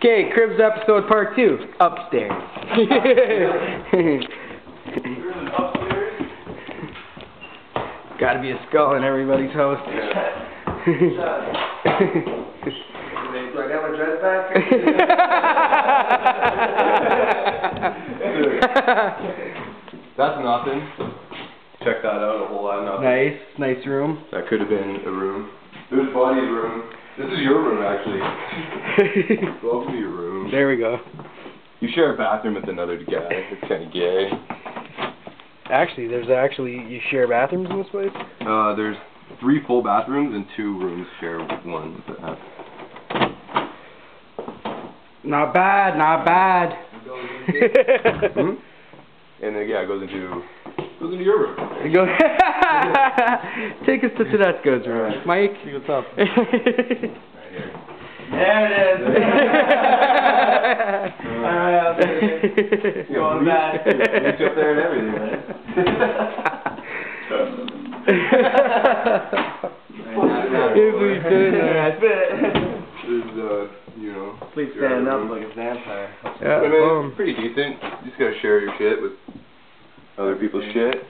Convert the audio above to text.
Okay, Cribs episode part 2. Upstairs. Gotta be a skull in everybody's house. Do I got my dress back? That's nothing. Check that out, a whole lot of nothing. Nice room. That could have been a room. This is Buddy's room. This is your room, actually. Welcome to your room. There we go. You share a bathroom with another guy. It's kind of gay. Actually, you share bathrooms in this place? There's 3 full bathrooms and 2 rooms share one with that. Not bad, not bad. And then yeah, it goes into your room. Take us to Tedesco's room, Mike. See what's up. There it is. Alright, going back. Reach up there and everything, man. This is, you know. Please stand up like a vampire. Yeah, I mean, it's pretty decent. You just gotta share your shit with other people's shit.